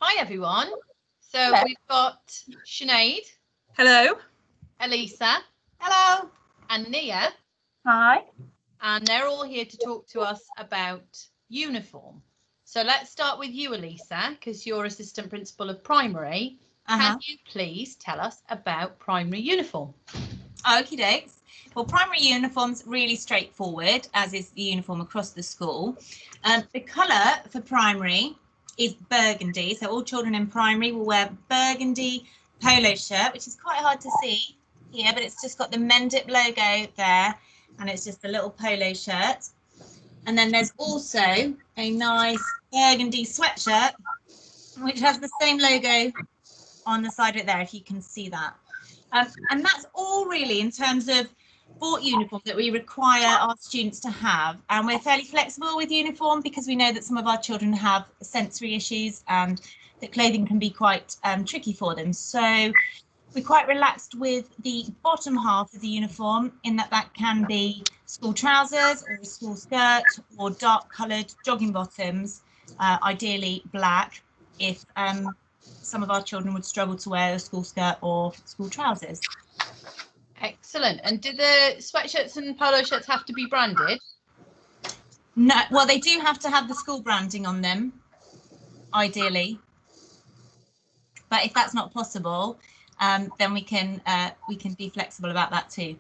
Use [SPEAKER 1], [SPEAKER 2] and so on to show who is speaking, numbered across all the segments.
[SPEAKER 1] Hi everyone. So
[SPEAKER 2] Hello.
[SPEAKER 1] we've got Sinead.
[SPEAKER 3] Hello.
[SPEAKER 1] Elisa.
[SPEAKER 2] Hello.
[SPEAKER 1] And Nia.
[SPEAKER 2] Hi.
[SPEAKER 1] And they're all here to talk to us about uniform. So let's start with you, Elisa, because you're assistant principal of primary. Can you please tell us about primary uniform?
[SPEAKER 4] Okie dokes. Well, primary uniform's really straightforward, as is the uniform across the school. The colour for primary is burgundy, so all children in primary will wear burgundy polo shirt, which is quite hard to see here, but it's just got the Mendip logo there, and it's just a little polo shirt. And then there's also a nice burgundy sweatshirt, which has the same logo on the side of it there, if you can see that. And that's all really in terms of sport uniform that we require our students to have. And we're fairly flexible with uniform because we know that some of our children have sensory issues and that clothing can be quite tricky for them. So we're quite relaxed with the bottom half of the uniform, in that can be school trousers or a school skirt or dark coloured jogging bottoms, ideally black, if some of our children would struggle to wear a school skirt or school trousers.
[SPEAKER 1] Excellent. And do the sweatshirts and polo shirts have to be branded?
[SPEAKER 4] No, well, they do have to have the school branding on them, ideally. But if that's not possible, then we can be flexible about that too.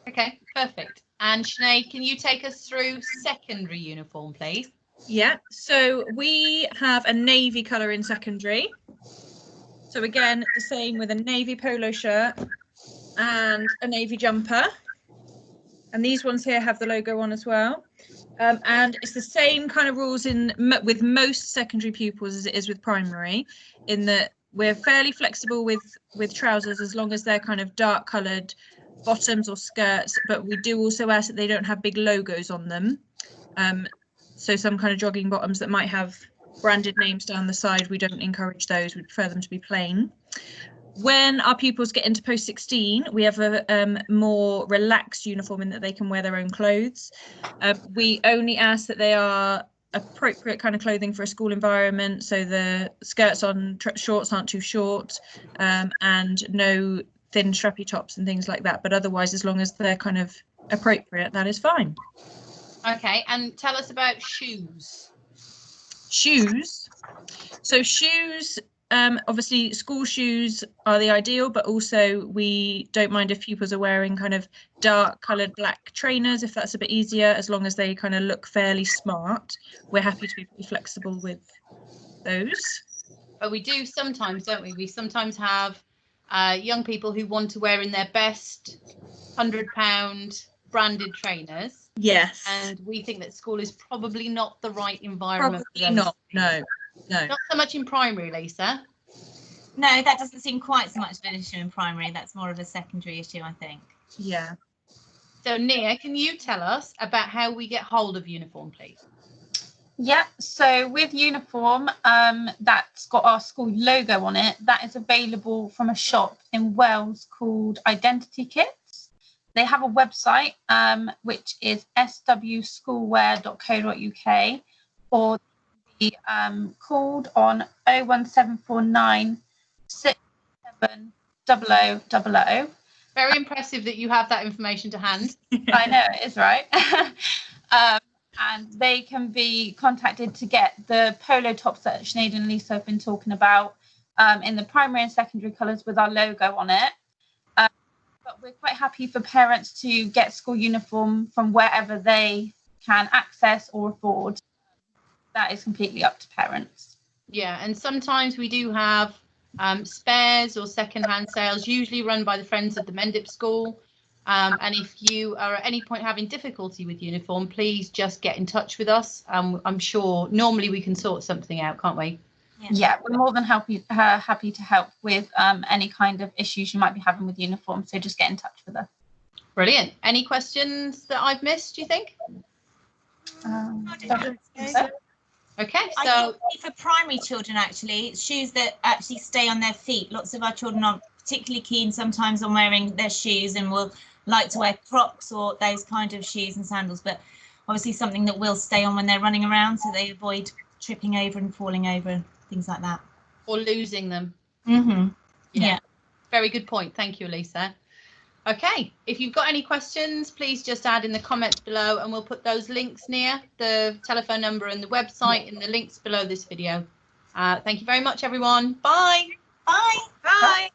[SPEAKER 1] Okay, perfect. And Sinead, can you take us through secondary uniform, please?
[SPEAKER 3] Yeah, so we have a navy colour in secondary. So again, the same with a navy polo shirt and a navy jumper. And these ones here have the logo on as well. And it's the same kind of rules with most secondary pupils as it is with primary, in that we're fairly flexible with trousers as long as they're kind of dark coloured bottoms or skirts, but we do also ask that they don't have big logos on them. So some kind of jogging bottoms that might have branded names down the side, we don't encourage those. We prefer them to be plain. When our pupils get into post-16, we have a more relaxed uniform in that they can wear their own clothes. We only ask that they are appropriate kind of clothing for a school environment, so the skirts on shorts aren't too short, and no thin strappy tops and things like that. But otherwise, as long as they're kind of appropriate, that is fine.
[SPEAKER 1] Okay, and tell us about shoes.
[SPEAKER 3] Shoes. So shoes, obviously school shoes are the ideal, but also we don't mind if pupils are wearing kind of dark coloured black trainers, if that's a bit easier, as long as they kind of look fairly smart. We're happy to be pretty flexible with those.
[SPEAKER 1] But we do sometimes, don't we? We sometimes have young people who want to wear in their best £100 branded trainers.
[SPEAKER 3] Yes.
[SPEAKER 1] And we think that school is probably not the right environment.
[SPEAKER 3] Probably not. No.
[SPEAKER 1] Not so much in primary, Lisa.
[SPEAKER 4] No, that doesn't seem quite so much of an issue in primary. That's more of a secondary issue, I think.
[SPEAKER 3] Yeah.
[SPEAKER 1] So Nia, can you tell us about how we get hold of uniform, please?
[SPEAKER 2] Yeah, so with uniform, that's got our school logo on it. That is available from a shop in Wales called Identity Kits. They have a website, which is swschoolwear.co.uk, or be called on 01749 67 0000.
[SPEAKER 1] Very impressive that you have that information to hand.
[SPEAKER 2] I know, it is, right? And they can be contacted to get the polo tops that Sinead and Lisa have been talking about in the primary and secondary colours with our logo on it. But we're quite happy for parents to get school uniform from wherever they can access or afford. That is completely up to parents.
[SPEAKER 1] Yeah, and sometimes we do have spares or second-hand sales, usually run by the Friends of the Mendip School. And if you are at any point having difficulty with uniform, please just get in touch with us. I'm sure normally we can sort something out, can't we?
[SPEAKER 2] Yeah, we're more than happy to help with any kind of issues you might be having with uniform. So just get in touch with us.
[SPEAKER 1] Brilliant. Any questions that I've missed, do you think? Okay, so
[SPEAKER 4] I think for primary children, actually, it's shoes that actually stay on their feet. Lots of our children aren't particularly keen sometimes on wearing their shoes and will like to wear Crocs or those kind of shoes and sandals, but obviously something that will stay on when they're running around, so they avoid tripping over and falling over and things like that.
[SPEAKER 1] Or losing them.
[SPEAKER 4] Yeah.
[SPEAKER 1] Very good point. Thank you, Elisa. Okay, if you've got any questions, please just add in the comments below, and we'll put those links near the telephone number and the website in the links below this video. Thank you very much, everyone. Bye.
[SPEAKER 4] Bye.
[SPEAKER 3] Bye.